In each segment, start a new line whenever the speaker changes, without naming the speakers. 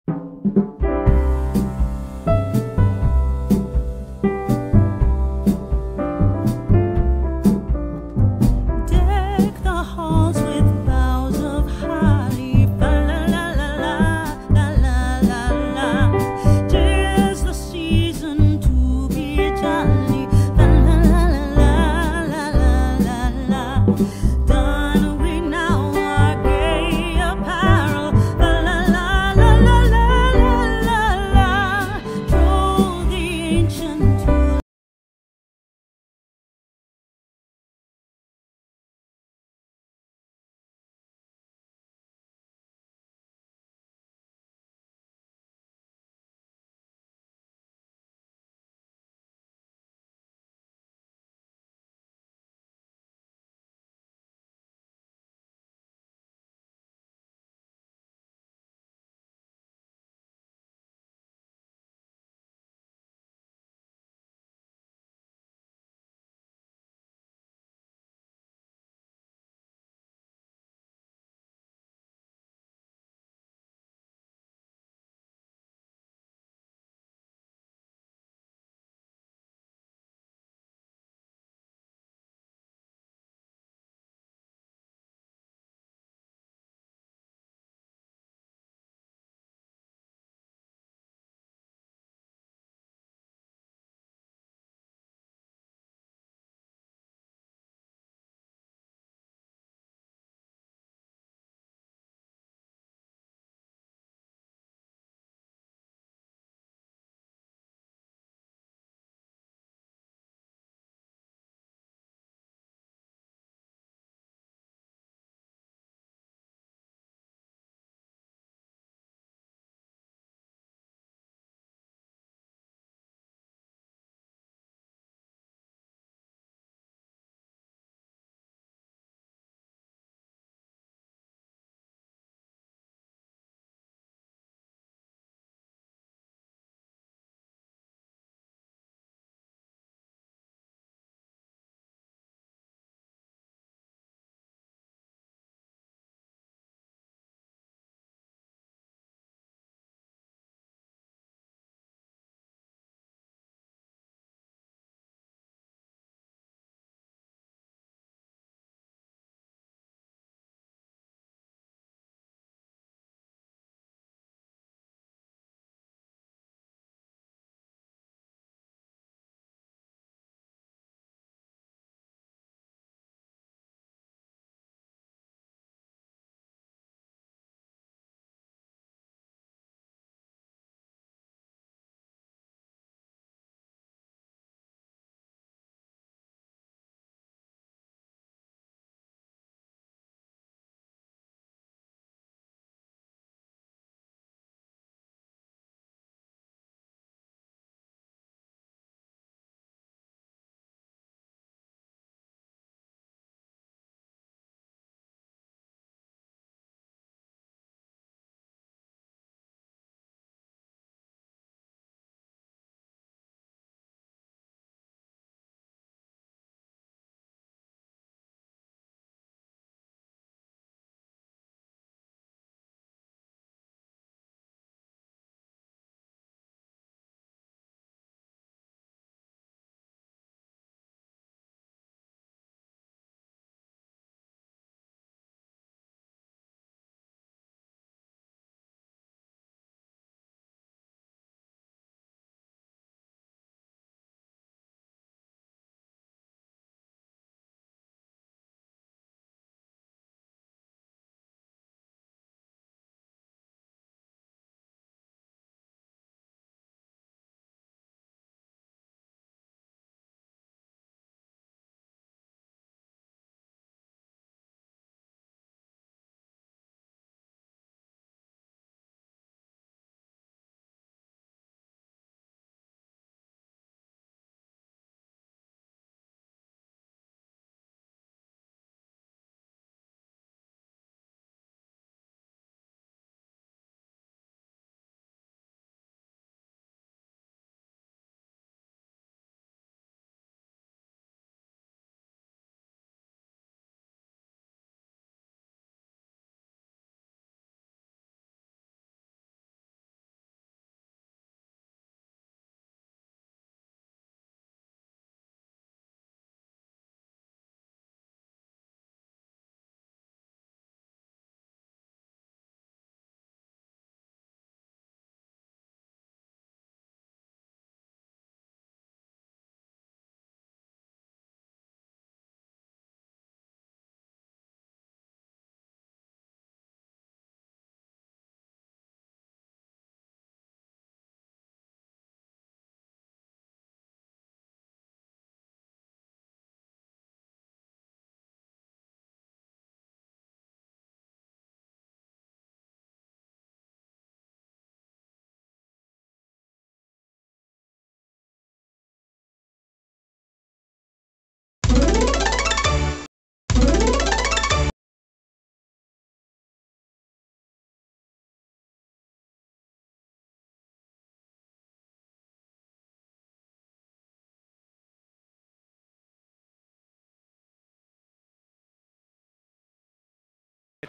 Deck the halls with boughs of holly, fa la la la la la la la. 'Tis the season to be jolly, fa la la la la la la la. Don we now our gay apparel, fa la la la la la la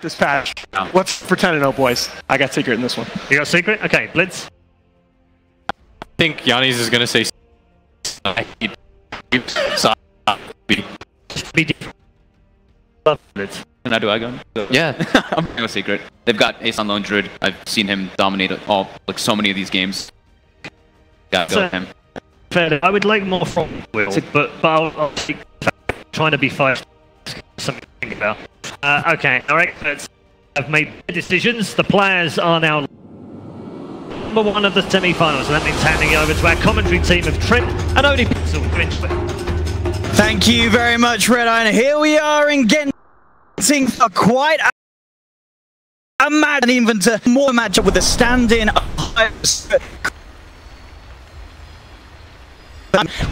This patch. Let's for 10-0, boys. I got Secret in this one.
You got Secret? Okay, Blitz.
I think Yanni's is gonna say.
Blitz.
Now do I go? Yeah, I'm gonna go Secret. They've got Ace on Lone Druid. I've seen him dominate so many of these games. Got to go with him.
Fair. I would like more from Will, but I'll keep trying to be fast. Something to think about. Okay, alright, I've made decisions. The players are now number one of the semi-finals, and that means handing it over to our commentary team of Trent and Odie Pixel.
Thank you very much, Red Eye. Here we are in Genting for quite a match, and even to more matchup with the stand-in.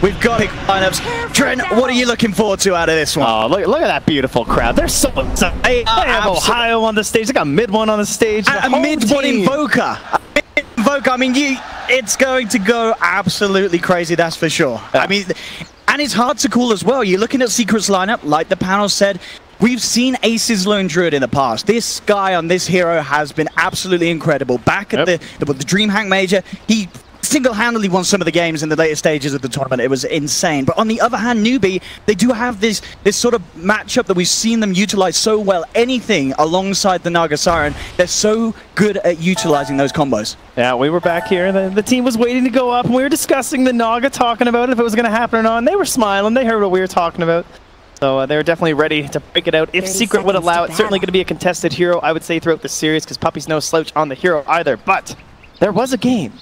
We've got big lineups. Trent, what are you looking forward to out of this one?
Oh, look at that beautiful crowd. They're so excited. They have Ohio on the stage. They got Mid One on the stage.
A Mid One Invoker. I mean, it's going to go absolutely crazy, that's for sure. Yeah. I mean, and it's hard to call as well. You're looking at Secret's lineup, like the panel said. We've seen Ace's Lone Druid in the past. This guy on this hero has been absolutely incredible. Back at the DreamHack Major, he single-handedly won some of the games in the later stages of the tournament. It was insane. But on the other hand, newbee, they do have this sort of matchup that we've seen them utilize so well. Anything alongside the Naga Siren, they're so good at utilizing those combos.
Yeah, we were back here. The team was waiting to go up, and we were discussing the Naga, talking about if it was going to happen or not. And they were smiling. They heard what we were talking about. So they were definitely ready to break it out. If Secret would allow it, certainly going to be a contested hero, I would say, throughout the series, because Puppy's no slouch on the hero either. But there was a game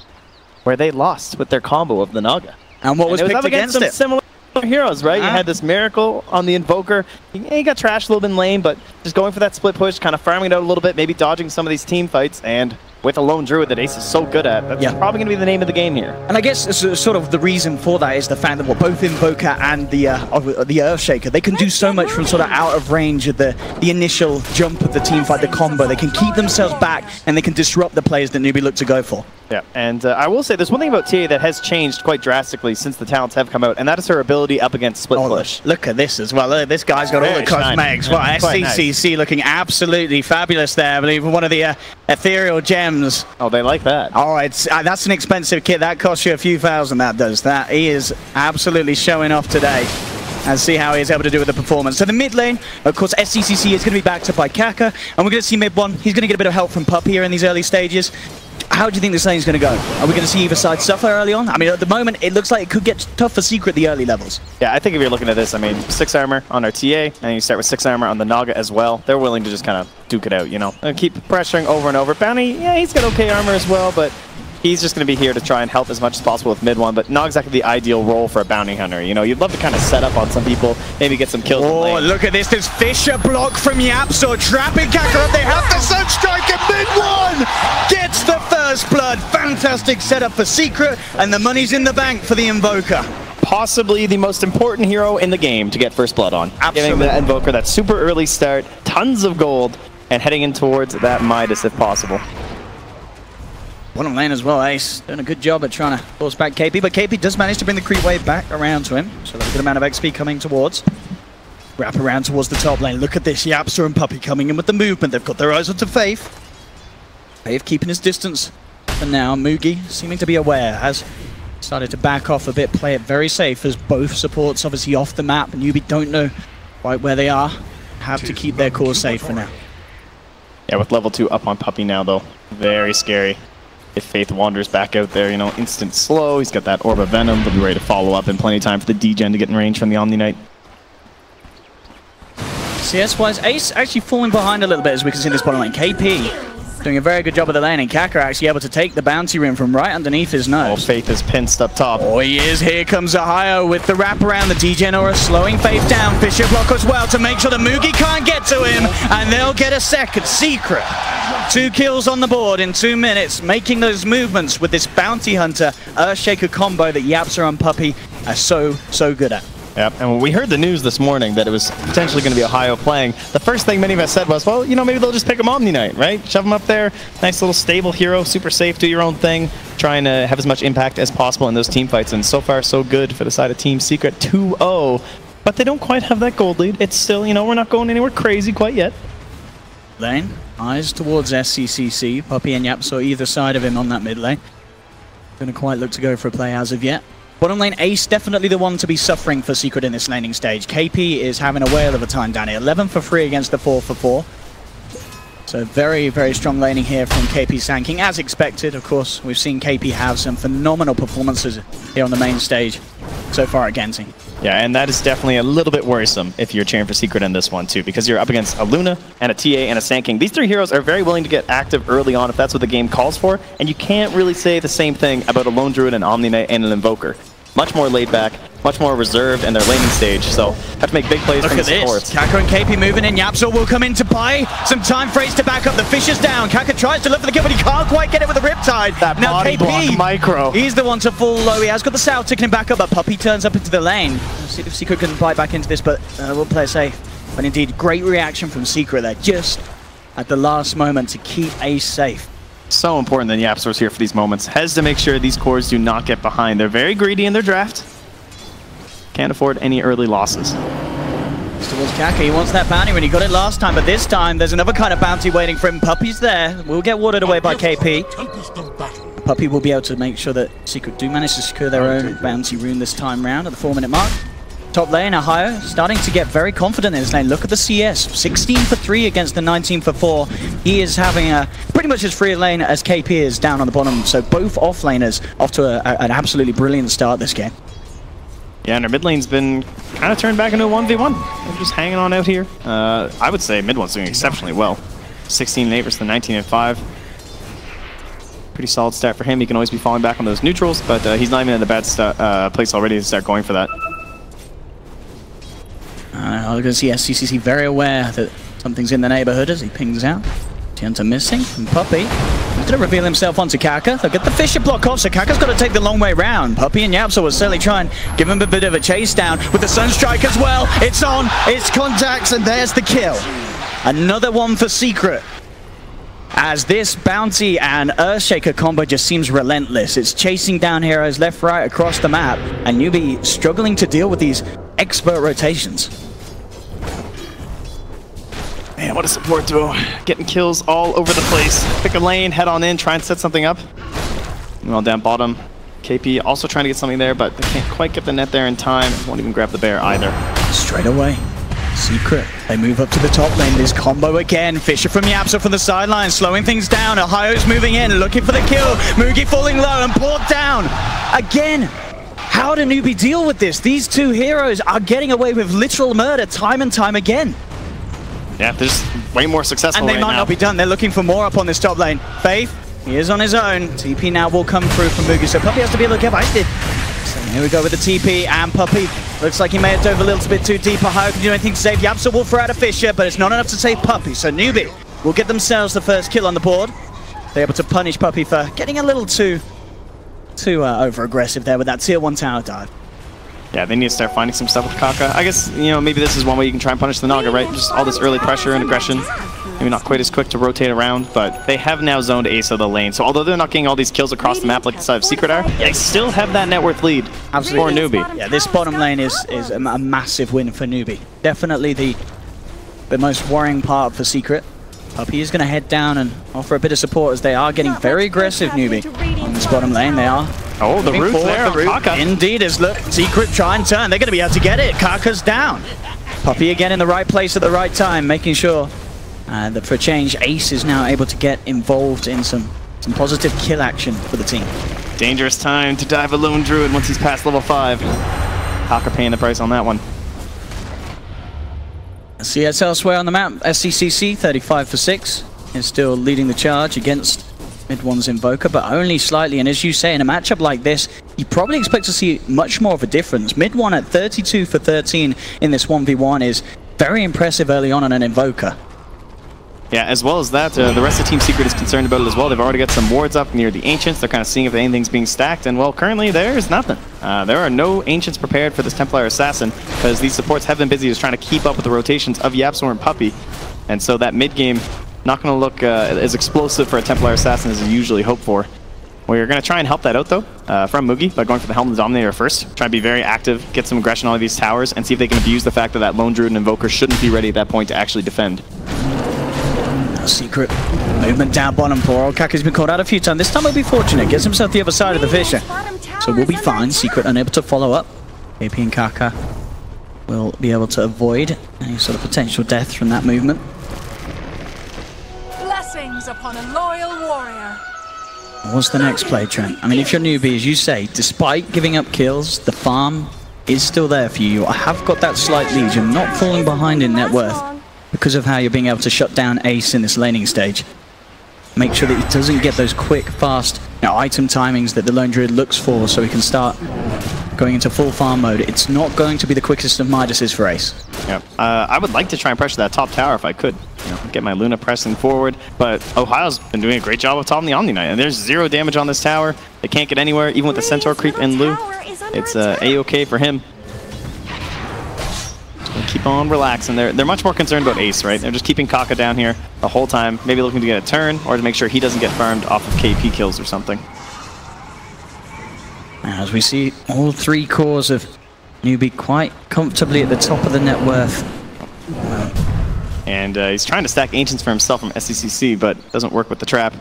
where they lost with their combo of the Naga.
And what was picked against
some
it?
Similar heroes, right? You had this Miracle on the Invoker. He got trashed a little bit in lane, but just going for that split push, kind of farming it out a little bit, maybe dodging some of these team fights, and with a Lone Druid that Ace is so good at, that's probably going to be the name of the game here.
And I guess sort of the reason for that is the fact that both Invoker and the Earthshaker, they can do so much from sort of out of range of the initial jump of the team fight, the combo. They can keep themselves back, and they can disrupt the players that newbee look to go for.
Yeah, and I will say there's one thing about TA that has changed quite drastically since the talents have come out, and that is her ability up against split push.
Look at this as well. Look, this guy's got all the cosmetics. Well, SCCC looking absolutely fabulous there. I believe one of the ethereal gems.
Oh, they like that.
All right, that's an expensive kit. That costs you a few thousand, that does. He is absolutely showing off today. And see how he's able to do with the performance. So the mid lane, of course, SCCC is going to be backed up by Kaka. And we're going to see mid one. He's going to get a bit of help from Pup here in these early stages. How do you think this lane is going to go? Are we going to see either side suffer early on? I mean, at the moment, it looks like it could get tough for Secret the early levels.
Yeah, I think if you're looking at this, I mean, 6 armor on our TA, and you start with 6 armor on the Naga as well. They're willing to just kind of duke it out, you know, and keep pressuring over and over. Bounty, yeah, he's got okay armor as well, but he's just going to be here to try and help as much as possible with mid one, but not exactly the ideal role for a bounty hunter. You know, you'd love to kind of set up on some people, maybe get some kills.
Oh, look at this. There's Fisher block from Yapso, trapping Kaka up. They have the Sun Strike, and mid one gets the first blood. Fantastic setup for Secret, and the money's in the bank for the Invoker.
Possibly the most important hero in the game to get first blood on.
Absolutely.
Giving that Invoker that super early start, tons of gold, and heading in towards that Midas if possible.
Bottom lane as well, Ace doing a good job at trying to force back KP, but KP does manage to bring the creep wave back around to him, so there's a good amount of XP coming towards. Wrap around towards the top lane. Look at this, Yapsa and Puppy coming in with the movement. They've got their eyes onto Faith. Faith keeping his distance for now. Mugi seeming to be aware, has started to back off a bit, play it very safe as both supports obviously off the map, and newbee don't know quite where they are. Have to keep their core safe for now.
Yeah, with level 2 up on Puppy now though, very scary. If Faith wanders back out there, you know, instant slow. He's got that Orb of Venom. They'll be ready to follow up in plenty of time for the D-Gen to get in range from the Omni Knight.
CS-wise, Ace actually falling behind a little bit as we can see in this bottom lane. KP doing a very good job of the lane, and Kaka actually able to take the bounty ring from right underneath his nose.
Oh, Faith is pinched up top.
Oh, he is. Here comes Ohio with the wrap around the D-Gen Aura, slowing Faith down. Fisher block as well to make sure the Mugi can't get to him, and they'll get a second. Secret. 2 kills on the board in 2 minutes, making those movements with this Bounty Hunter Earthshaker combo that Yapsa and Puppy are so good at.
Yep, and when we heard the news this morning that it was potentially going to be Ohio playing, the first thing many of us said was, well, you know, maybe they'll just pick him Omni Knight, right? Shove him up there, nice little stable hero, super safe, do your own thing, trying to have as much impact as possible in those team fights, and so far so good for the side of Team Secret, 2-0. But they don't quite have that gold lead. It's still, you know, we're not going anywhere crazy quite yet.
lane. Eyes towards SCCC. Puppey and Yapso either side of him on that mid lane. Don't quite look to go for a play as of yet. Bottom lane, Ace definitely the one to be suffering for Secret in this laning stage. KP is having a whale of a time down here. 11 for 3 against the 4 for 4. So very, very strong laning here from KP Sanking. As expected, of course, we've seen KP have some phenomenal performances here on the main stage so far at Genting.
Yeah, and that is definitely a little bit worrisome if you're cheering for Secret in this one too, because you're up against a Luna and a TA and a Sanking. These three heroes are very willing to get active early on if that's what the game calls for, and you can't really say the same thing about a Lone Druid, an Omni Knight, and an Invoker. Much more laid back, much more reserved in their laning stage, so have to make big plays from the supports.
Kaka and KP moving in. Yapso will come in to buy some time for Ace to back up. The fish is down. Kaka tries to look for the kill, but he can't quite get it with the Riptide.
That
now
body
KP,
block micro.
He's the one to fall low. He has got the South ticking him back up, but Puppey turns up into the lane. Let's see if Secret can bite back into this, but we'll play it safe. But indeed, great reaction from Secret there, just at the last moment to keep Ace safe.
So important that Yapso's here for these moments. Has to make sure these cores do not get behind. They're very greedy in their draft. Can't afford any early losses.
Towards Kaka, he wants that bounty when he got it last time, but this time there's another kind of bounty waiting for him. Puppey's there, will get watered away by KP. Puppey will be able to make sure that Secret do manage to secure their own bounty rune this time round at the 4-minute mark. Top lane, Ohio, starting to get very confident in his lane. Look at the CS, 16 for 3 against the 19 for 4. He is having pretty much as free a lane as KP is down on the bottom, so both off-laners off to an absolutely brilliant start this game.
Yeah, and our mid lane's been kind of turned back into a 1v1. They're just hanging on out here. I would say mid one's doing exceptionally well. 16-8 versus the 19-5. Pretty solid stat for him. He can always be falling back on those neutrals, but he's not even in a bad place already to start going for that.
I'm going to see SCCC very aware that something's in the neighborhood as he pings out. Tienta missing from Puppey. He's going to reveal himself onto Kaka. They'll get the Fisher block off, so Kaka's got to take the long way round. Puppey and Yapso will certainly try and give him a bit of a chase down with the Sunstrike as well. It's on, it's contacts, and there's the kill. Another one for Secret. As this Bounty and Earthshaker combo just seems relentless. It's chasing down heroes left, right, across the map, and newbee struggling to deal with these expert rotations.
Man, what a support duo. Getting kills all over the place. Pick a lane, head on in, try and set something up. Well, down bottom, KP also trying to get something there, but they can't quite get the net there in time. Won't even grab the bear either.
Straight away. Secret, they move up to the top lane. This combo again. Fisher from Yapso from the sideline, slowing things down. Ohio's moving in, looking for the kill. Mugi falling low and Port down. Again, how do newbee deal with this? These two heroes are getting away with literal murder time and time again.
Yeah, they're just way more successful
and they
right
might
now.
not be done. They're looking for more up on this top lane. Faith, he is on his own. TP now will come through from Mugi, so Puppey has to be a little careful. So here we go with the TP, and Puppey looks like he may have dove a little bit too deep. Ohio can do anything to save Yapso. Will throw out a Fisher, but it's not enough to save Puppey. So newbee will get themselves the first kill on the board. They're able to punish Puppey for getting a little too over-aggressive there with that tier 1 tower dive.
Yeah, they need to start finding some stuff with Kaka. I guess, you know, maybe this is one way you can try and punish the Naga, right? Just all this early pressure and aggression. Maybe not quite as quick to rotate around, but they have now zoned Ace of the lane. So although they're not getting all these kills across the map like the side of Secret are, they still have that net worth lead for newbee.
Yeah, this bottom lane is a massive win for newbee. Definitely the most worrying part for Secret. Puppey is going to head down and offer a bit of support as they are getting very aggressive, newbee. On this bottom lane, they are.
Oh, the root there on Kaka.
Indeed, as look, Secret try and turn. They're going to be able to get it. Kaka's down. Puppey again in the right place at the right time, making sure that for a change, Ace is now able to get involved in some positive kill action for the team.
Dangerous time to dive a Lone Druid once he's past level 5. Kaka paying the price on that one.
CS elsewhere on the map, SCCC 35 for 6 is still leading the charge against mid one's Invoker, but only slightly. And as you say, in a matchup like this, you probably expect to see much more of a difference. Mid one at 32 for 13 in this 1v1 is very impressive early on an Invoker.
Yeah, as well as that, the rest of Team Secret is concerned about it as well. They've already got some wards up near the Ancients. They're kind of seeing if anything's being stacked, and well, currently there's nothing. There are no Ancients prepared for this Templar Assassin, because these supports have been busy just trying to keep up with the rotations of Yapso and Puppey. And so that mid-game, not going to look as explosive for a Templar Assassin as you usually hope for. Well, you're going to try and help that out, though, from Mugi, by going for the Helm of the Dominator first. Try to be very active, get some aggression on all these towers, and see if they can abuse the fact that Lone Druid and Invoker shouldn't be ready at that point to actually defend.
Secret movement down bottom. Poor old Kaka's been called out a few times. This time he'll be fortunate. Gets himself the other side of the fissure. So we'll be fine. Secret unable to follow up. KP and Kaka will be able to avoid any sort of potential death from that movement.
Blessings upon a loyal warrior.
What's the next play, Trent? I mean, if you're newbie, as you say, despite giving up kills, the farm is still there for you. I have got that slight lead. You're not falling behind in net worth because of how you're being able to shut down Ace in this laning stage. Make sure that he doesn't get those quick, fast item timings that the Lone Druid looks for so he can start going into full farm mode. It's not going to be the quickest of Midases for Ace.
Yep. I would like to try and pressure that top tower if I could. Get my Luna pressing forward, but Ohio's been doing a great job of topping the Omni Knight, and there's 0 damage on this tower. They can't get anywhere, even with the Centaur creep in Lu. It's A-okay for him. Keep on relaxing. They're much more concerned about Ace, right? They're just keeping Kaka down here the whole time, maybe looking to get a turn, or to make sure he doesn't get farmed off of KP kills or something.
As we see all 3 cores of newbie quite comfortably at the top of the net worth.
And he's trying to stack Ancients for himself from SCCC, but doesn't work with the trap.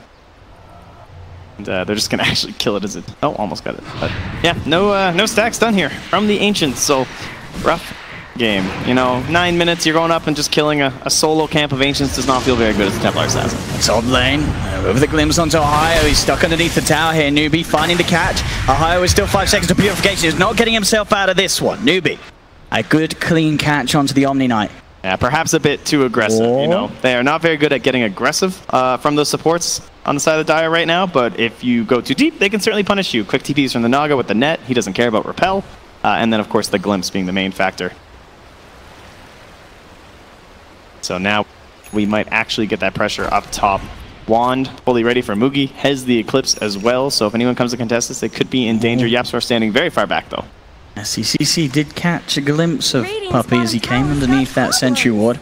And they're just going to actually kill it as it... Oh, almost got it. But yeah, no stacks done here from the Ancients, so rough game. 9 minutes, you're going up and just killing a solo camp of Ancients does not feel very good as a Templar Assassin.
Top lane, over the glimpse onto Ohio. He's stuck underneath the tower here. Newbie finding the catch. Ohio is still 5 seconds to purification. He's not getting himself out of this one. Newbie, a good clean catch onto the Omni Knight.
Yeah, perhaps a bit too aggressive, They are not very good at getting aggressive from those supports on the side of the Dire right now, but if you go too deep, they can certainly punish you. Quick TPs from the Naga with the net. He doesn't care about repel. And then, of course, the glimpse being the main factor. So now we might actually get that pressure up top. Wand fully ready for Mugi. Has the Eclipse as well, so if anyone comes to contest this, they could be in danger. Yapsor standing very far back, though.
SCCC did catch a glimpse of Puppey as he came underneath that Sentry Ward.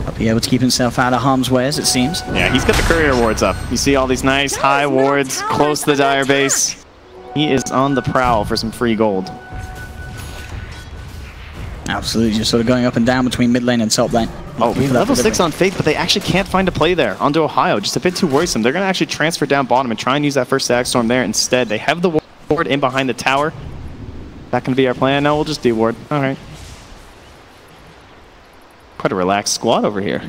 Puppey able to keep himself out of harm's way, as it seems.
Yeah, he's got the courier wards up. You see all these nice high wards close to the Dire base. He is on the prowl for some free gold.
Absolutely, just sort of going up and down between mid lane and top lane.
Oh, level 6 on Faith, but they actually can't find a play there onto Ohio. Just a bit too worrisome. They're going to actually transfer down bottom and try and use that first Stag Storm there instead. They have the ward in behind the tower. That can be our plan. No, we'll just de-ward. All right. Quite a relaxed squad over here.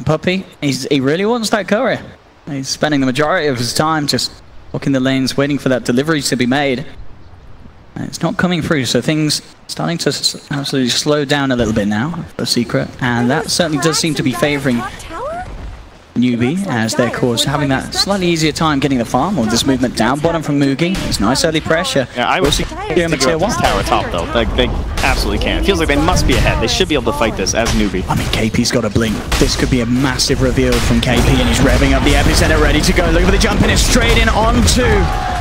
Puppey, he really wants that courier. He's spending the majority of his time just walking the lanes, waiting for that delivery to be made. And it's not coming through, so things starting to absolutely slow down a little bit now for Secret. And that certainly does seem to be favoring Newbie as their cause, having that slightly easier time getting the farm. Or this movement down bottom from Mugi. It's nice early pressure.
Yeah, I wish they could go this tower top though. They absolutely can. It feels like they must be ahead. They should be able to fight this as Newbie.
I mean, KP's got a blink. This could be a massive reveal from KP, and he's revving up the epicenter, ready to go. Look at the jump in, it's straight in onto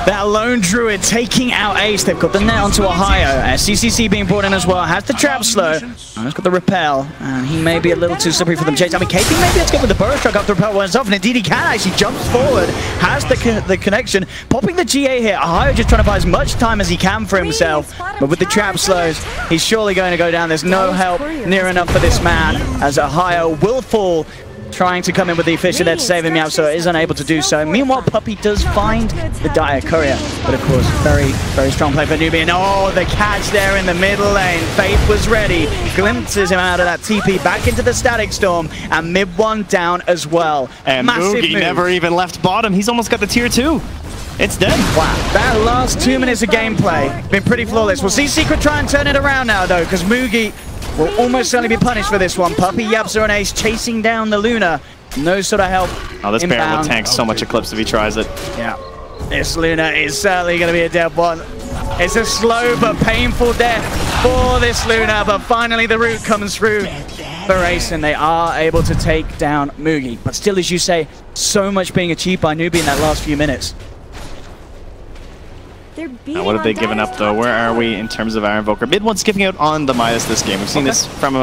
that Lone Druid, taking out Ace. They've got the net onto Ohio. CCC being brought in as well. Has the trap slow. And he's got the repel. And he may be a little too slippery for them chase. I mean, KP maybe let's go with the burrow truck after the repel wears off. And indeed he can actually jumps forward. Has the connection. Popping the GA here. Ohio just trying to buy as much time as he can for himself. But with the trap slows, he's surely going to go down. There's no help near enough for this man. As Ohio will fall, trying to come in with the Fisher there to save him out, so is unable to do so. Meanwhile, Puppey does find the Dire Courier, but of course, very, very strong play for Nubian. Oh, the catch there in the middle lane. Faith was ready, glimpses him out of that TP back into the Static Storm, and mid one down as well.
And Mugi never even left bottom. He's almost got the tier 2. It's dead.
Wow, that last 2 minutes of gameplay been pretty flawless. We'll see Secret try and turn it around now, though, because Mugi will almost certainly be punished for this one. Puppey, Yapsor, and Ace chasing down the Luna. No sort of help.
Oh, this Baron will tank so much Eclipse if he tries it.
Yeah. This Luna is certainly going to be a dead one. It's a slow but painful death for this Luna, but finally the root comes through for Ace, and they are able to take down Mugi. But still, as you say, so much being achieved by Newbie in that last few minutes.
Now, what have they given up, though? Where are we in terms of our Invoker? Mid one's skipping out on the Midas this game. We've seen this from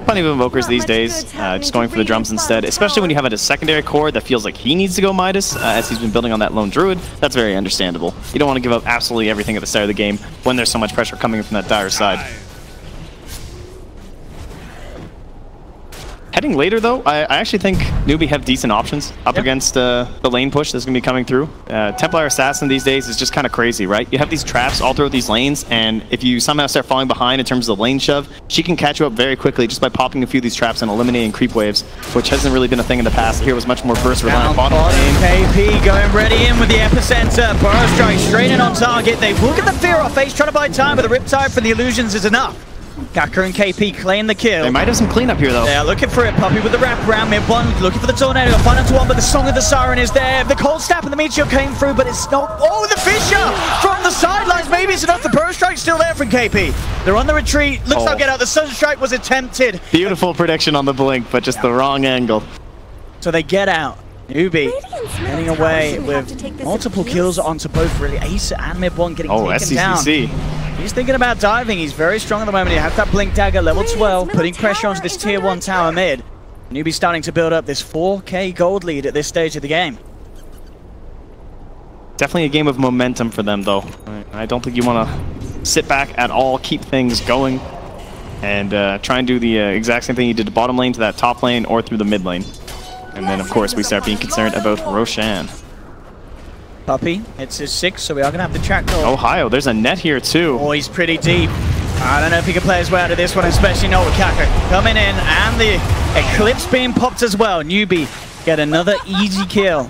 plenty of Invokers these days, just going for the drums instead, especially when you have a secondary core that feels like he needs to go Midas, as he's been building on that Lone Druid. That's very understandable. You don't want to give up absolutely everything at the start of the game when there's so much pressure coming from that Dire side. Heading later, though, I actually think newbee have decent options up against the lane push that's going to be coming through. Templar Assassin these days is just kind of crazy, right? You have these traps all throughout these lanes, and if you somehow start falling behind in terms of the lane shove, she can catch you up very quickly just by popping a few of these traps and eliminating creep waves, which hasn't really been a thing in the past. Here was much more burst reliant bottom lane.
KP going ready in with the epicenter. Burrow strike straight in on target. They will get the fear off. Ace trying to buy time, but the Riptide from the illusions is enough. Kaka and KP claim the kill.
They might have some cleanup here, though.
Yeah, looking for it. Puppey with the wraparound. Mid one, looking for the tornado. Final to one, but the Song of the Siren is there. The cold snap and the meteor came through, but it's not. Oh, the Fisher from the sidelines. Maybe it's enough. The Burrow strike's still there from KP. They're on the retreat. Looks like get out. The Sunstrike was attempted.
Beautiful prediction on the blink, but just the wrong angle.
So they get out. newbee getting away with multiple kills onto both really Ace and Mid One getting taken down. He's thinking about diving. He's very strong at the moment. He has that Blink Dagger, level 12, putting pressure onto this Tier 1 tower mid. newbee starting to build up this 4K gold lead at this stage of the game.
Definitely a game of momentum for them, though. I don't think you want to sit back at all, keep things going, and try and do the exact same thing you did to bottom lane to that top lane or through the mid lane. And then, of course, we start being concerned about Roshan.
Puppey, it's his 6, so we are going to have to track north.
Ohio, there's a net here, too.
Oh, he's pretty deep. I don't know if he can play his way out of this one, especially not with Kaka coming in, and the Eclipse being popped as well. newbee get another easy kill,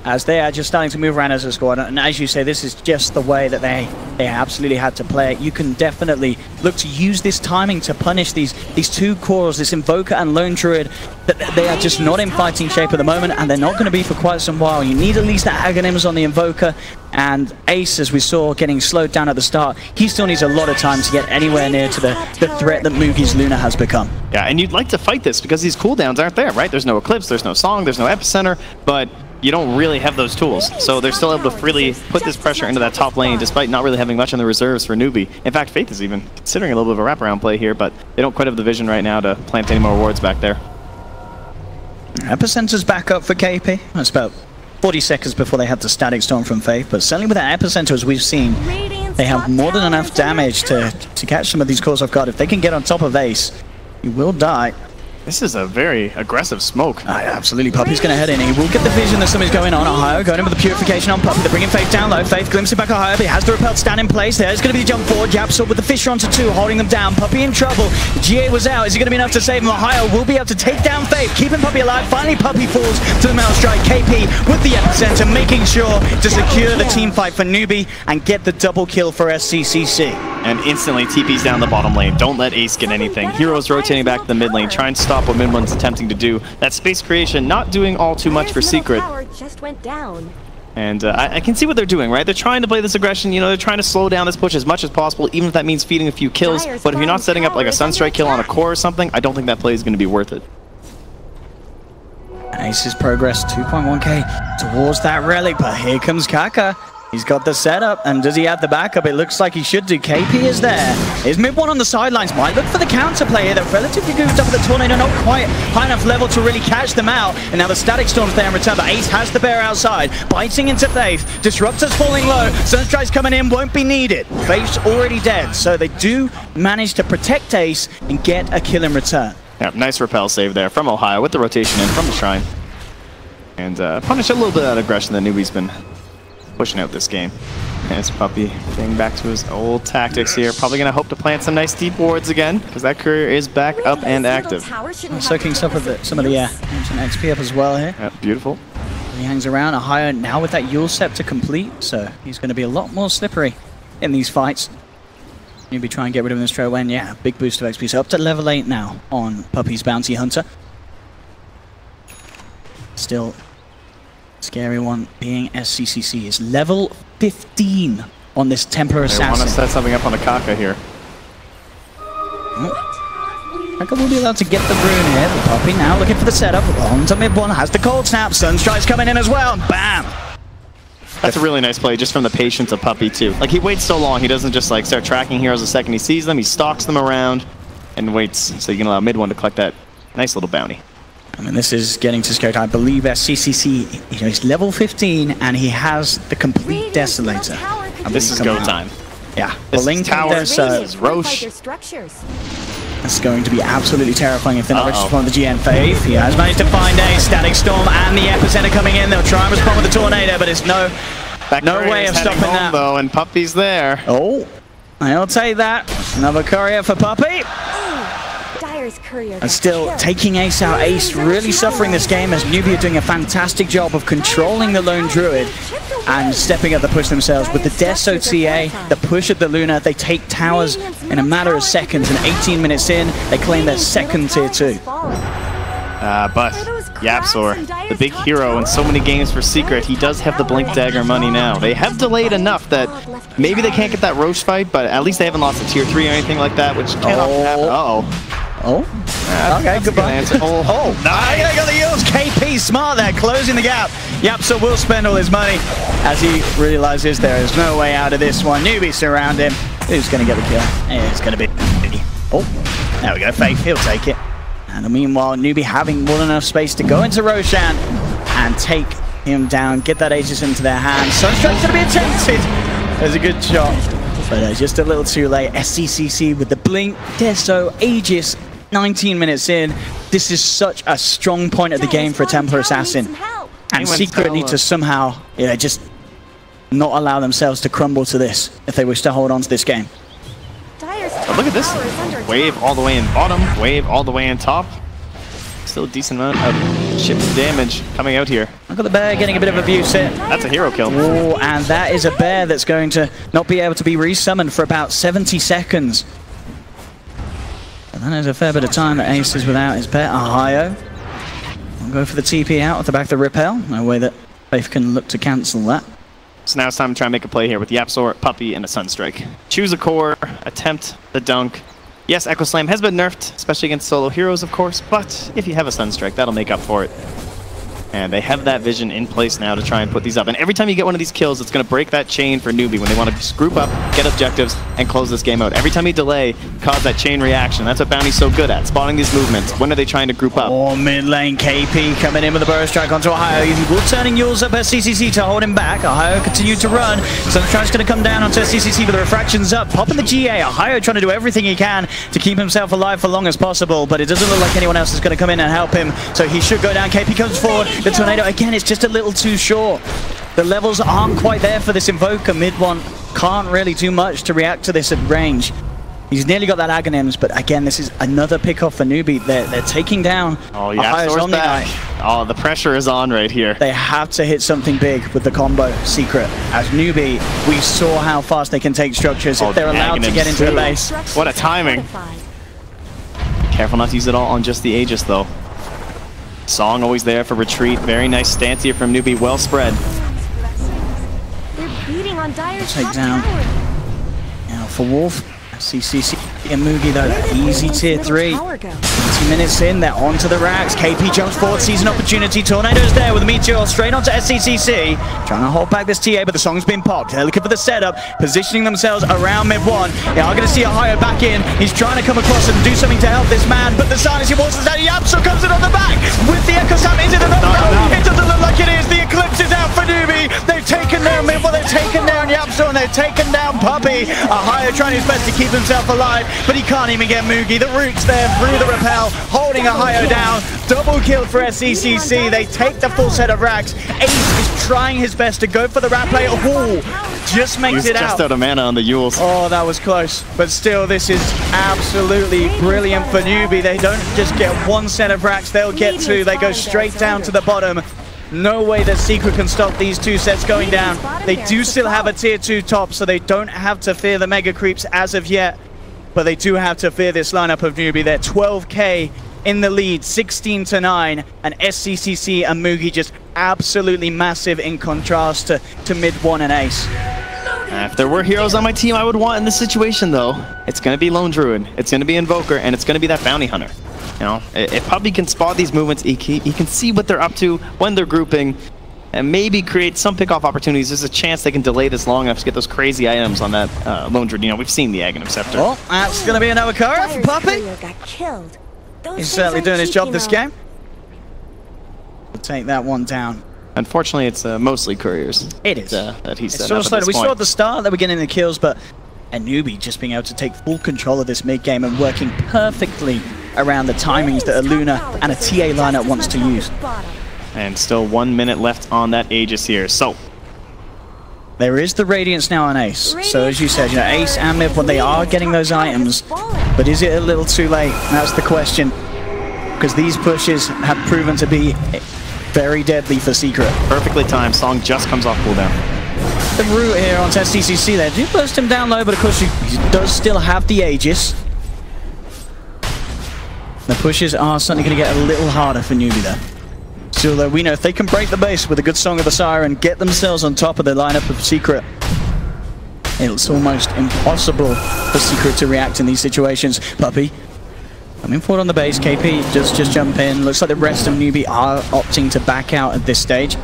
as they are just starting to move around as a squad. And as you say, this is just the way that they absolutely had to play it. You can definitely look to use this timing to punish these two cores, this Invoker and Lone Druid, that they are just not in fighting shape at the moment, and they're not going to be for quite some while. You need at least the Aghanims on the Invoker, and Ace, as we saw, getting slowed down at the start. He still needs a lot of time to get anywhere near to the threat that Mugi's Luna has become.
Yeah, and you'd like to fight this because these cooldowns aren't there, right? There's no Eclipse, there's no Song, there's no Epicenter, but you don't really have those tools. So they're still able to really put this pressure into that top lane despite not really having much in the reserves for newbee. In fact, Faith is even considering a little bit of a wraparound play here, but they don't quite have the vision right now to plant any more wards back there.
Epicenter's back up for KP. That's about 40 seconds before they had the Static Storm from Faith, but certainly with that Epicenter, as we've seen, they have more than enough damage to catch some of these cores off guard. If they can get on top of Ace, he will die.
This is a very aggressive smoke.
Absolutely, Puppey's going to head in. He will get the vision that something's going on. Ohio going in with the purification on Puppey. They're bringing Faith down low. Faith glimpsing back Ohio, but he has the repel stand in place. There's going to be the jump forward. Yapsor with the Fisher onto 2, holding them down. Puppey in trouble. GA was out. Is he going to be enough to save him? Ohio will be able to take down Faith, keeping Puppey alive. Finally, Puppey falls to the Metal Strike. KP with the Epicenter, making sure to secure the team fight for newbee and get the double kill for SCCC.
And instantly TP's down the bottom lane. Don't let Ace get anything. Heroes rotating back to the mid lane, trying to stop what mid one's attempting to do. That space creation not doing all too much for Secret.
Just went down.
And I can see what they're doing, right? They're trying to play this aggression, you know, they're trying to slow down this push as much as possible, even if that means feeding a few kills. But if you're not setting up like a Sunstrike kill on a core or something, I don't think that play is going to be worth it.
Ace's progress 2.1k towards that relic, but here comes Kaka. He's got the setup, and does he have the backup? It looks like he should do. KP is there. Is Mid One on the sidelines. Might look for the counterplay here. They're relatively goofed up at the tornado, not quite high enough level to really catch them out. And now the Static Storm's there in return, but Ace has the bear outside, biting into Faith. Disruptor's falling low. Sunstrike's coming in, won't be needed. Faith's already dead, so they do manage to protect Ace and get a kill in return.
Yeah, nice repel save there from Ohio with the rotation in from the Shrine. And punish a little bit of that aggression that newbee's been pushing out this game. And it's Puppey getting back to his old tactics here. Probably going to hope to plant some nice deep wards again, because that courier is back up and active.
Soaking some of the ancient XP up as well here.
Yeah, beautiful.
He hangs around. Ohio now with that Yule Set to complete, so he's going to be a lot more slippery in these fights. newbee try and get rid of him straight away, and yeah, big boost of XP. So up to level 8 now on Puppey's Bounty Hunter. Still, scary one being SCCC is level 15 on this Templar Assassin.
They want to set something up on the Kaka here.
Kaka will be allowed to get the rune here. The Puppey now looking for the setup. Onto Mid One, has the cold snap. Sunstrike's coming in as well. Bam!
That's a really nice play, just from the patience of Puppey too. Like, he waits so long, he doesn't just like start tracking heroes the second he sees them. He stalks them around and waits, so you can allow Mid One to collect that nice little bounty.
I mean, this is getting to scary. I believe SCCC, you know, he's level 15 and he has the complete Desolator.
This is go time.
Yeah,
this is Tower, this is Roche.
That's going to be absolutely terrifying if they're not responding to the GN Faith. He has managed to find a Static Storm and the Epicenter coming in. They'll try and respond with the Tornado, but it's no way of stopping that.
Though, and Puppy's there.
Oh, I'll take that. Another courier for Puppy. And still taking Ace out. Ace really suffering this game as newbee are doing a fantastic job of controlling the lone druid and stepping up the push themselves. With the Deso TA, the push at the Luna, they take towers in a matter of seconds, and 18 minutes in, they claim their second tier 2.
But YapzOr, the big hero in so many games for Secret, he does have the Blink Dagger money now. They have delayed enough that maybe they can't get that Roche fight, but at least they haven't lost a tier 3 or anything like that, which can't often happen.
Okay, goodbye.
Nice.
They got the Eels. KP smart there, closing the gap. YapzOr will spend all his money as he realizes there is no way out of this one. Newbee surround him. Who's going to get the kill? It's going to be... Oh, there we go. Faith, he'll take it. And meanwhile, newbee having more than enough space to go into Roshan and take him down, get that Aegis into their hands. Sunstrike's going to be attempted. There's a good shot, but just a little too late. SCCC with the Blink, Deso, Aegis, 19 minutes in. This is such a strong point of the game for a Templar Assassin. And Secret need to somehow, just not allow themselves to crumble to this if they wish to hold on to this game.
But look at this. Wave all the way in bottom, wave all the way in top. Still a decent amount of chip damage coming out here.
Look at the bear getting a bit of abuse here.
That's a hero kill.
Oh, and that is a bear that's going to not be able to be resummoned for about 70 seconds. And that is a fair bit of time that Ace is without his pet. Ohio will go for the TP out at the back of the Repel. No way that Faith can look to cancel that.
So now it's time to try and make a play here with YapzOr, Puppy, and a Sunstrike. Choose a core, attempt the dunk. Yes, Echo Slam has been nerfed, especially against solo heroes, of course, but if you have a Sunstrike, that'll make up for it. And they have that vision in place now to try and put these up. And every time you get one of these kills, it's going to break that chain for newbee when they want to group up, get objectives, and close this game out. Every time you delay, cause that chain reaction. That's what Bounty's so good at, spotting these movements. When are they trying to group up?
Oh, mid lane, KP coming in with a burrow strike onto Ohio. He will turning Yules up at CCC to hold him back. Ohio continued to run. Sunstrike's going to come down onto CCC, but the refraction's up. Popping the GA. Ohio trying to do everything he can to keep himself alive for long as possible, but it doesn't look like anyone else is going to come in and help him, so he should go down. KP comes forward. The Tornado, again, it's just a little too short. The levels aren't quite there for this Invoker. Mid one can't really do much to react to this at range. He's nearly got that Aghanims, but again, this is another pick off for newbee. They're taking down
YapzOr's back. Oh, the pressure is on right here.
They have to hit something big with the combo Secret. As newbee, we saw how fast they can take structures if they're allowed to get into the base.
What a timing. Careful not to use it all on just the Aegis, though. Song always there for retreat. Very nice stance here from newbee. Well spread.
They're beating on Dire's
take down. Now for Wolf. CCC and Mugi though, easy tier 3. 20 minutes in, they're onto the racks. KP jumps forward, sees an opportunity. Tornado's there with a Meteor straight onto SCCC. Trying to hold back this TA, but the song's been popped. They're looking for the setup, positioning themselves around mid one. They are going to see Ohio back in. He's trying to come across and do something to help this man, but the silence he wants is that YapzOr comes in on the back with the Echo Slam. Is it enough? No, it doesn't look like it is. The Eclipse is out for newbee. They've taken down mid one, they've taken down YapzOr, and they've taken down Puppy. Ohio trying his best to keep himself alive, but he can't even get Mugi. The root's there through the Repel, holding Ohio down. Double kill for SCCC. They take the full set of racks. Ace is trying his best to go for the rat play. Oh, just makes it out.
Just out of mana on the Yules.
Oh, that was close. But still, this is absolutely brilliant for newbee. They don't just get one set of racks, they'll get two. They go straight down to the bottom. No way that Secret can stop these two sets going down. They do still have a tier 2 top, so they don't have to fear the mega creeps as of yet. But they do have to fear this lineup of newbee. They're 12k in the lead, 16-9, and SCCC and Mugi just absolutely massive in contrast to mid one and Ace.
If there were heroes on my team I would want in this situation, though, it's going to be Lone Druid, it's going to be Invoker, and it's going to be that Bounty Hunter. You know, if Puppy can spot these movements, he can see what they're up to when they're grouping, and maybe create some pickoff opportunities. There's a chance they can delay this long enough to get those crazy items on that Lone Druid. You know, we've seen the Aghanim Scepter.
Oh, that's going to be another courier for Puppy. He's certainly doing his job this game. We'll take that one down.
Unfortunately, it's mostly couriers.
It is.
That he's set
so
up
slow. We saw at the start that we're getting the kills, but And newbee just being able to take full control of this mid game and working perfectly around the timings that a Luna and a TA lineup wants to use.
And still 1 minute left on that Aegis here. So
there is the Radiance now on Ace. So as you said, you know, Ace and mid, they are getting those items, but is it a little too late? That's the question. Because these pushes have proven to be very deadly for Secret.
Perfectly timed. Song just comes off cooldown.
The root here on SCCC there. Do burst him down low, but of course he does still have the Aegis. The pushes are certainly going to get a little harder for newbee there. Still though, we know if they can break the base with a good Song of the Siren, get themselves on top of the lineup of Secret, it's almost impossible for Secret to react in these situations. Puppey coming forward on the base. KP just jump in. Looks like the rest of newbee are opting to back out at this stage.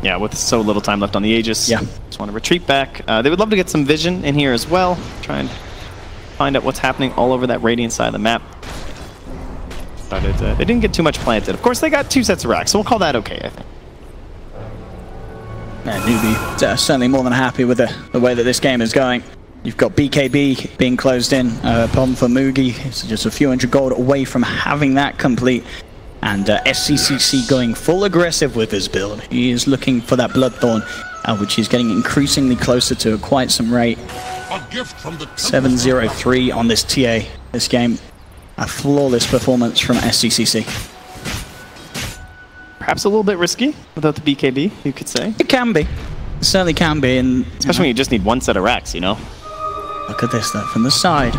Yeah, with so little time left on the Aegis.
Yeah.
Just want to retreat back. They would love to get some vision in here as well. Try and find out what's happening all over that Radiant side of the map. But they didn't get too much planted. Of course, they got 2 sets of racks, so we'll call that okay, I think.
Yeah, newbee certainly more than happy with the way that this game is going. You've got BKB being closed in. Problem for Mugi. It's just a few hundred gold away from having that complete. And SCCC going full aggressive with his build. He is looking for that Bloodthorn, which is getting increasingly closer to quite some rate. 7-0-3 on this TA this game. A flawless performance from SCCC.
Perhaps a little bit risky without the BKB, you could say.
It can be. It certainly can be. And
especially when you just need 1 set of racks, you know?
Look at this though, from the side.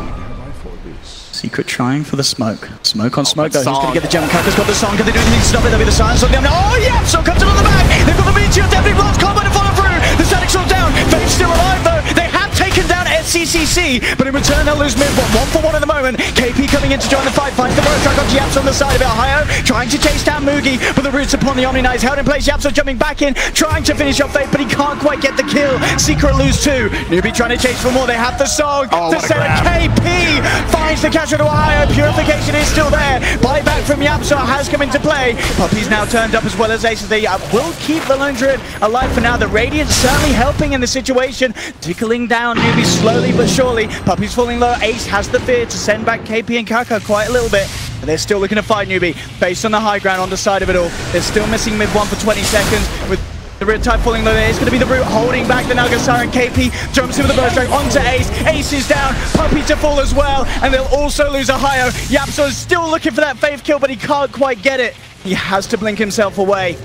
Secret trying for the smoke. Smoke on smoke though. He's going to get the gem. Kaka's got the Song. Can they do anything to stop it? There'll be the silence on the end. Oh yeah! So comes it on the back. They've got the Meteor. Deadly Blast combo to follow through. The Static Storm down. Fate's still alive though. They have taken down SCCC, but in return they'll lose mid. 1-for-1 at the moment. KP coming in to join the fight. Finds the road track on Yapso on the side of it. Ohio trying to chase down Mugi, but the roots upon the Omni Knight is held in place. Yapso jumping back in, trying to finish off Fate, but he can't quite get the kill. Secret lose 2. Newbee trying to chase for more. They have the Song. The center. KP finds the catcher to Ohio. Purification is still there. Buyback from Yapso has come into play. Puppey's now turned up as well as Ace. They will keep the Lone Druid alive for now. The Radiant certainly helping in the situation. Tickling down newbee slowly but surely. Puppey's falling low. Ace has the fear to send back KP and Kaka quite a little bit. But they're still looking to fight newbee. Based on the high ground on the side of it all. They're still missing mid 1 for 20 seconds. With the Riptide falling low there. It's going to be the root holding back the Naga Siren. KP jumps in with the burst strike onto Ace. Ace is down. Puppey to fall as well. And they'll also lose Ohio. Yapso is still looking for that Faith kill, but he can't quite get it. He has to blink himself away.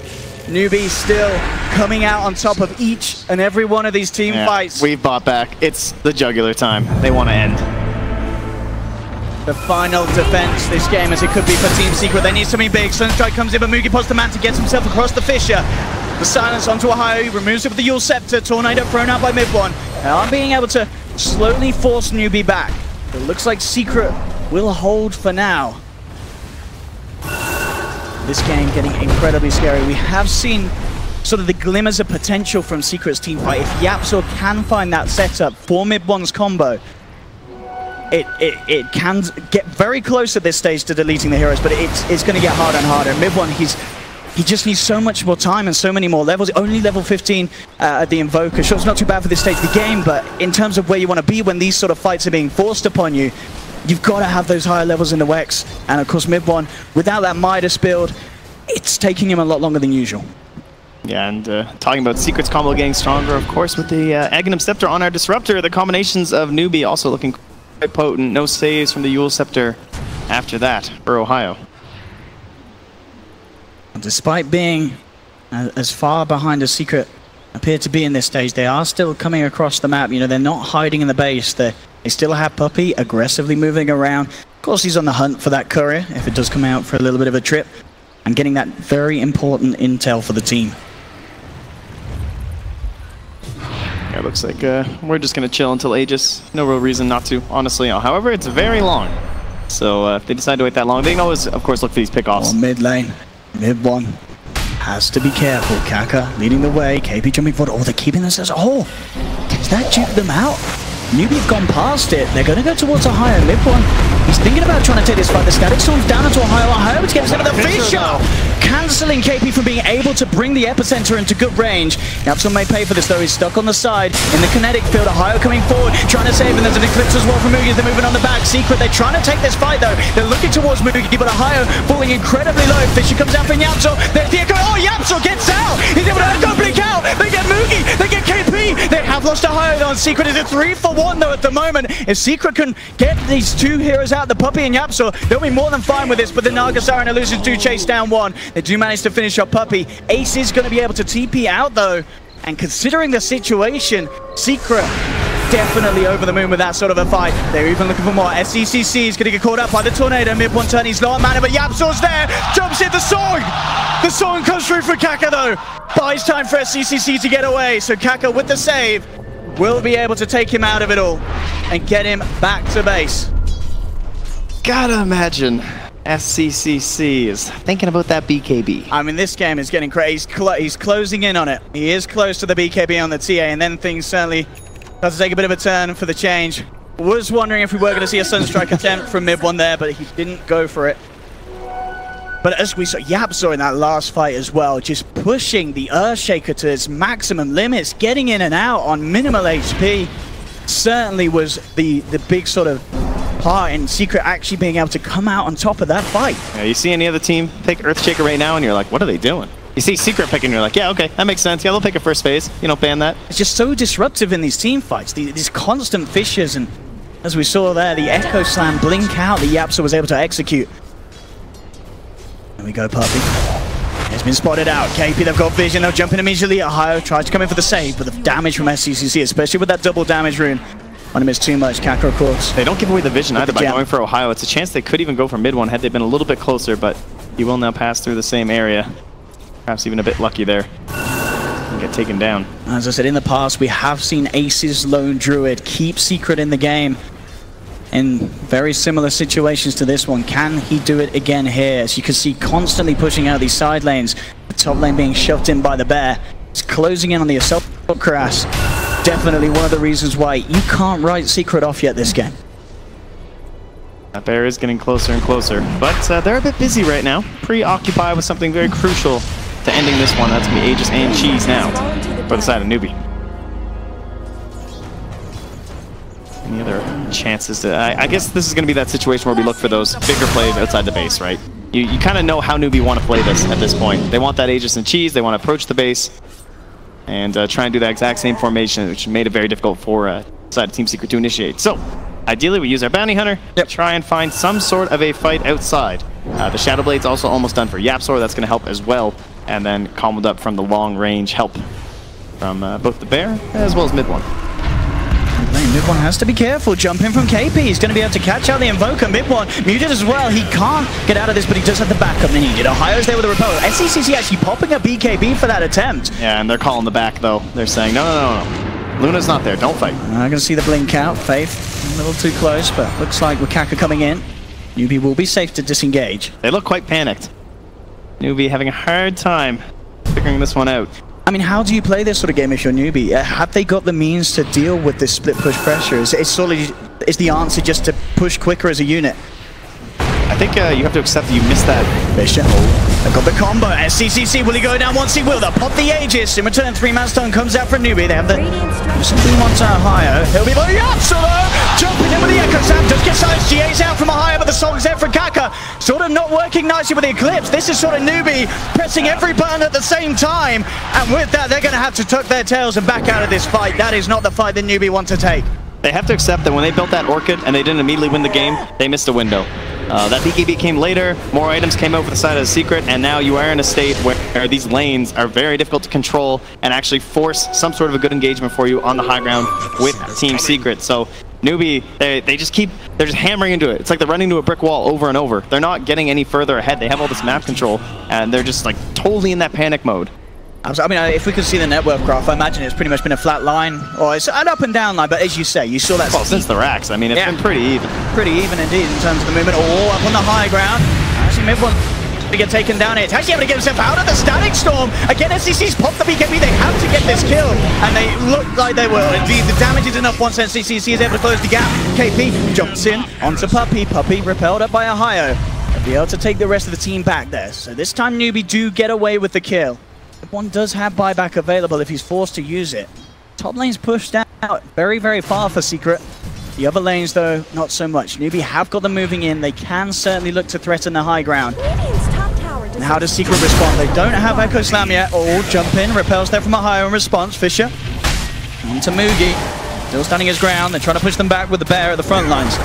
Newbee still coming out on top of each and every one of these team fights.
We've bought back. It's the jugular time. They want to end.
The final defense this game, as it could be for Team Secret. They need something big. Sunstrike comes in, but Mugi pops the man to get himself across the fissure. The silence onto Ohio. He removes it with the Yule Scepter. Tornado thrown out by mid-1. Now I'm being able to slowly force Newbee back. It looks like Secret will hold for now. This game getting incredibly scary. We have seen sort of the glimmers of potential from Secret's team fight. If Yapso can find that setup for mid-1's combo, it can get very close at this stage to deleting the heroes, but it's going to get harder and harder. Mid-1, he just needs so much more time and so many more levels. Only level 15 at the Invoker. Sure, it's not too bad for this stage of the game, but in terms of where you want to be when these sort of fights are being forced upon you, you've got to have those higher levels in the Wex. And of course, mid-1, without that Midas build, it's taking him a lot longer than usual.
Yeah, and talking about Secret's combo getting stronger, of course, with the Aghanim Scepter on our Disruptor, the combinations of Newbee also looking quite potent. No saves from the Yule Scepter after that for Ohio.
Despite being as far behind as Secret appear to be in this stage, they are still coming across the map. You know, they're not hiding in the base. They still have Puppey aggressively moving around. Of course, he's on the hunt for that courier if it does come out for a little bit of a trip, and getting that very important intel for the team.
Yeah, it looks like we're just going to chill until Aegis. No real reason not to, honestly. However, it's very long. So if they decide to wait that long, they can always, of course, look for these pickoffs.
Mid lane, mid-1. Has to be careful. Kaka leading the way. KP jumping forward. Oh, they're keeping themselves. Oh, does that juke them out? Newbee have gone past it. They're going to go towards Ohio. Mid-1. He's thinking about trying to take this fight. The Static Storm's down into Ohio. Ohio to get himself the fissure. cancelling KP from being able to bring the epicenter into good range. Yapsor may pay for this though, he's stuck on the side in the kinetic field. Ohio coming forward, trying to save, and there's an eclipse as well from Mugi. They're moving on the back. Secret, they're trying to take this fight though. They're looking towards Mugi, but Ohio falling incredibly low. Fisher comes out for Yapsor. There's the echo. Oh, Yapsor gets out! He's able to echo blink out! They get Mugi! They get KP! They have lost Ohio though, and Secret is a 3-for-1 though at the moment. If Secret can get these two heroes out, the Puppey and Yapsor, they'll be more than fine with this, but the Naga Siren Illusions do chase down one. They do manage to finish up Puppey. Ace is going to be able to TP out though, and considering the situation, Secret definitely over the moon with that sort of a fight. They're even looking for more. SCCC is going to get caught up by the tornado. Mid one turn, he's low on mana, but Yapsor's there. Jumps in the song. The song comes through for Kaka though. Buys time for SCCC to get away. So Kaka with the save will be able to take him out of it all and get him back to base.
Gotta imagine SCCC is thinking about that BKB.
I mean, this game is getting crazy. He's closing in on it. He is close to the BKB on the TA, and then things certainly have to take a bit of a turn for the change. Was wondering if we were going to see a Sunstrike attempt from mid one there, but he didn't go for it. But as we saw, Yapsor in that last fight as well, just pushing the Earthshaker to its maximum limits, getting in and out on minimal HP, certainly was the big sort of part in Secret actually being able to come out on top of that fight.
Yeah, you see any other team pick Earthshaker right now and you're like, what are they doing? You see Secret picking and you're like, yeah, okay, that makes sense. Yeah, they'll pick a first phase. You know, ban that.
It's just so disruptive in these team fights, these constant fissures, and as we saw there, the Echo Slam blink out that Yapsor was able to execute. There we go, Puppey. He's been spotted out. KP, they've got vision. They'll jump in immediately. Ohio tries to come in for the save, but the damage from SCCC, especially with that double damage rune, on him is too much. Kaka, of course.
They don't give away the vision either by going for Ohio. It's a chance they could even go for mid one had they been a little bit closer, but he will now pass through the same area. Perhaps even a bit lucky there. And get taken down.
As I said, in the past, we have seen Ace's Lone Druid keep Secret in the game in very similar situations to this one. Can he do it again here? As you can see, constantly pushing out these side lanes. The top lane being shoved in by the bear. It's closing in on the Assault Cuirass. Definitely one of the reasons why you can't write Secret off yet this game.
That bear is getting closer and closer, but they're a bit busy right now. Preoccupied with something very crucial to ending this one. That's going to be Aegis and Cheese now for the side of Newbie. Any other chances to... I guess this is going to be that situation where we look for those bigger plays outside the base, right? You kind of know how Newbie want to play this at this point. They want that Aegis and Cheese. They want to approach the base and try and do that exact same formation, which made it very difficult for side of Team Secret to initiate. So, ideally, we use our Bounty Hunter to try and find some sort of a fight outside. The Shadow Blade's also almost done for Yapsor. That's going to help as well. And then calmed up from the long-range help from both the bear as well as mid one.
Mid one has to be careful. Jumping from KP. He's going to be able to catch out the Invoker. Mid one muted as well. He can't get out of this, but he does have the backup needed. Ohio's there with a repel. SCCC actually popping a BKB for that attempt.
Yeah, and they're calling the back, though. They're saying, no. Luna's not there. Don't fight.
I'm going to see the blink out. Faith, a little too close, but looks like with Kaka coming in, Newbie will be safe to disengage.
They look quite panicked. Newbie having a hard time figuring this one out.
I mean, how do you play this sort of game if you're Newbie? Have they got the means to deal with this split push pressure? Is the answer just to push quicker as a unit?
I think you have to accept that you missed that.
Vision. They've got the combo. SCCC, will he go down once? He will. They'll pop the Aegis. In return, 3-man stun comes out for Newbie. They have the beam onto Ohio. He'll be by Yapsor. Jumping in with the Echo Slam. Does get silenced. GA's out from Ohio, but the song's there for Kaka. Sort of not working nicely with the Eclipse. This is sort of Newbie pressing every button at the same time. And with that, they're going to have to tuck their tails and back out of this fight. That is not the fight that Newbie want to take.
They have to accept that when they built that Orchid and they didn't immediately win the game, they missed a window. That BKB came later, more items came out for the side of the Secret, and now you are in a state where these lanes are very difficult to control and actually force some sort of a good engagement for you on the high ground with Team Secret. So Newbie, they're just hammering into it. It's like they're running into a brick wall over and over. They're not getting any further ahead. They have all this map control, and they're just like totally in that panic mode.
I mean, if we could see the network graph, I imagine it's pretty much been a flat line, or it's an up and down line, but as you say, you saw that...
Well, since the racks, I mean, it's been pretty even.
Pretty even indeed in terms of the movement. Oh, up on the high ground. Actually, mid one to get taken down here. It's actually able to get himself out of the Static Storm. Again, SCC's popped the BKB. They have to get this kill, and they look like they will. Indeed, the damage is enough once SCCC is able to close the gap. KP jumps in onto Puppey. Puppey repelled up by Ohio. be able to take the rest of the team back there. So this time newbee do get away with the kill. One does have buyback available if he's forced to use it. Top lane's pushed out very, very far for Secret. The other lanes, though, not so much. newbee have got them moving in. They can certainly look to threaten the high ground. And how does Secret respond? They don't have Echo Slam yet. Oh, jump in. Repels there from Ohio in response. Fisher into Mugi. Still standing his ground. They're trying to push them back with the bear at the front lines.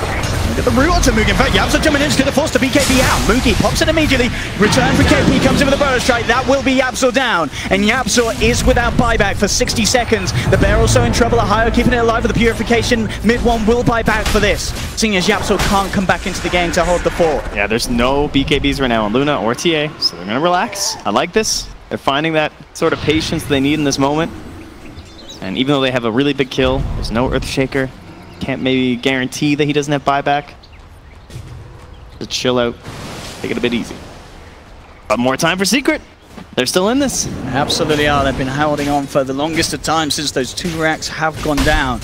Look at the root onto Mugi. In fact, Yapso jumping in is going to force the BKB out. Mugi pops it immediately. Return for KP. Comes in with a burrow strike. That will be Yapso down. And Yapso is without buyback for 60 seconds. The bear also in trouble. Ohio keeping it alive with the purification. Mid one will buy back for this, seeing as Yapso can't come back into the game to hold the fort.
Yeah, there's no BKBs right now on Luna or TA, so they're going to relax. I like this. They're finding that sort of patience they need in this moment. And even though they have a really big kill, there's no Earthshaker. Can't maybe guarantee that he doesn't have buyback. Just chill out, take it a bit easy. But more time for Secret. They're still in this.
Absolutely are. They've been holding on for the longest of time since those 2 racks have gone down.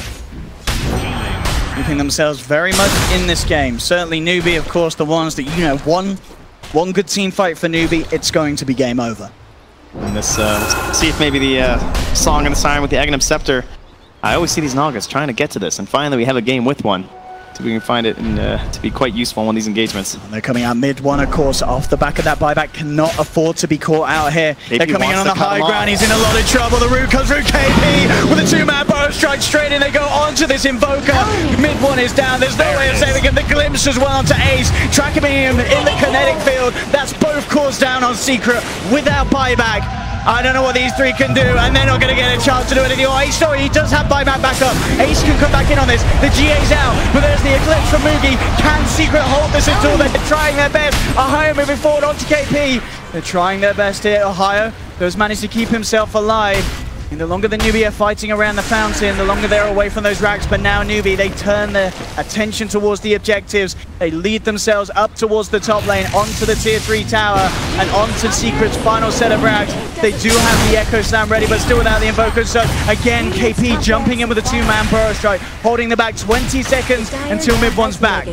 Keeping themselves very much in this game. Certainly newbee, of course, the ones that, you know, one good team fight for newbee, it's going to be game over.
And this, let's see if maybe the Song and the Siren with the Aghanim Scepter. I always see these Nagas trying to get to this, and finally we have a game with one. So we can find it to be quite useful in one of these engagements.
They're coming out mid one, of course, off the back of that buyback. Cannot afford to be caught out here. They're coming in on the high ground. He's in a lot of trouble. The root comes through KP with a 2-man bow strike straight in. They go onto this Invoker. Mid one is down. There's no way of saving him. The glimpse as well onto Ace. Tracking him in the kinetic field. That's both cores down on Secret without buyback. I don't know what these 3 can do, and they're not going to get a chance to do anything. Oh, Ace, sorry, he does have buyback back up. Ace can come back in on this. The GA's out, but there's the Eclipse from Mugi. Can Secret hold this until they're trying their best? Ohio moving forward onto KP. They're trying their best here. Ohio does manage to keep himself alive. And the longer the newbee are fighting around the fountain, the longer they're away from those racks. But now newbee, they turn their attention towards the objectives. They lead themselves up towards the top lane, onto the tier 3 tower, and onto Secret's final set of racks. They do have the Echo Slam ready, but still without the Invoker. So again, KP jumping in with a 2-man burrow strike, holding them back 20 seconds until mid one's back.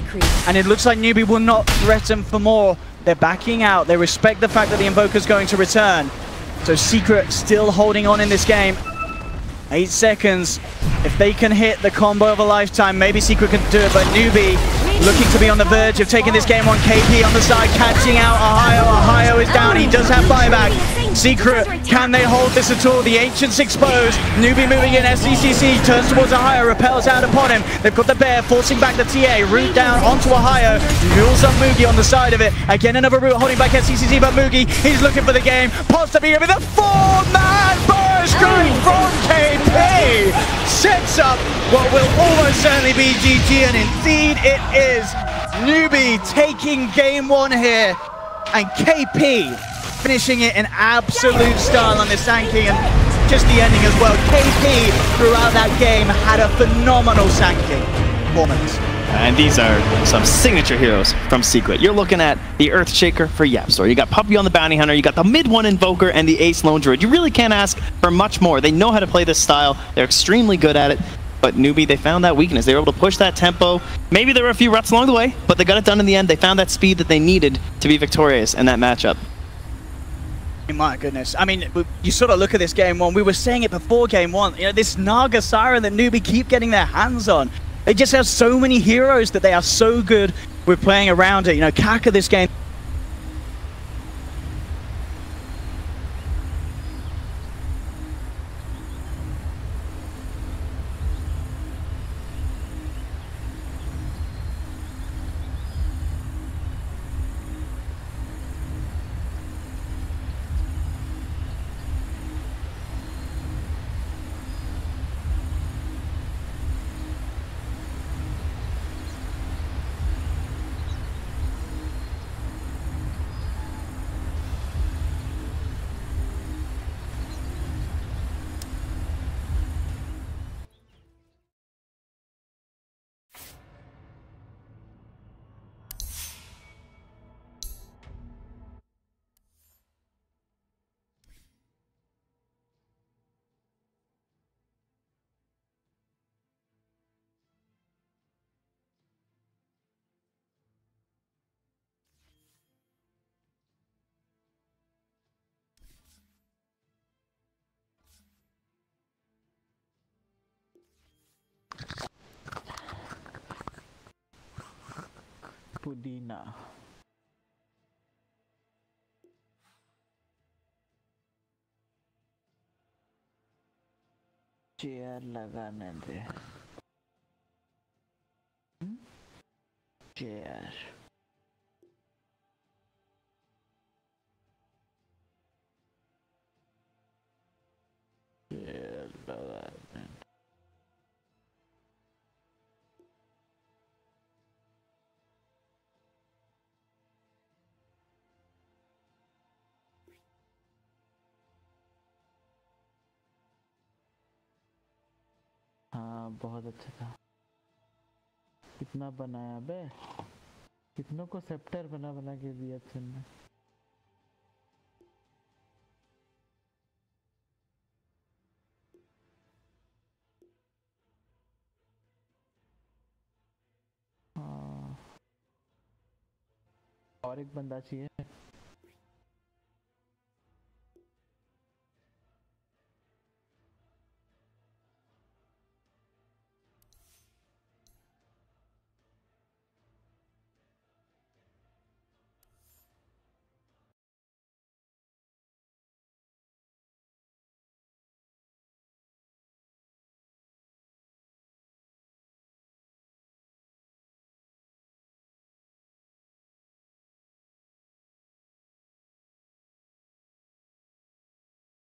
And it looks like newbee will not threaten for more. They're backing out. They respect the fact that the Invoker's going to return. So Secret still holding on in this game. 8 seconds. If they can hit the combo of a lifetime, maybe Secret can do it, but newbee looking to be on the verge of taking this game on. KP on the side, catching out Ohio. Ohio is down. He does have buyback. Secret, can they hold this at all? The Ancients exposed. newbee moving in. SCCC turns towards Ohio, repels out upon him. They've got the bear forcing back the TA. Root down onto Ohio. Mules on Mugi on the side of it. Again, another root holding back SCCC, but Mugi, he's looking for the game. Possibly with a 4-man burst strike from KP. Sets up what will almost certainly be GG, and indeed it is. newbee taking game 1 here, and KP finishing it in absolute style on this Sankey, and just the ending as well. KP throughout that game had a phenomenal Sankey performance.
And these are some signature heroes from Secret. You're looking at the Earthshaker for Yapstor. You got Puppy on the Bounty Hunter, you got the mid 1 Invoker, and the Ace Lone Druid. You really can't ask for much more. They know how to play this style. They're extremely good at it. But newbee, they found that weakness. They were able to push that tempo. Maybe there were a few ruts along the way, but they got it done in the end. They found that speed that they needed to be victorious in that matchup.
My goodness. I mean, you sort of look at this game 1. We were saying it before game 1. You know, this Naga Siren that newbee keep getting their hands on. They just have so many heroes that they are so good with playing around it. You know, Kaka this game.
पुदीना chair लगाने दे chair chair लगाने हाँ बहुत अच्छा था। कितना बनाया बे, कितनों को सेप्टर बना बना के दिया तुमने। हाँ और एक बंदा चाहिए।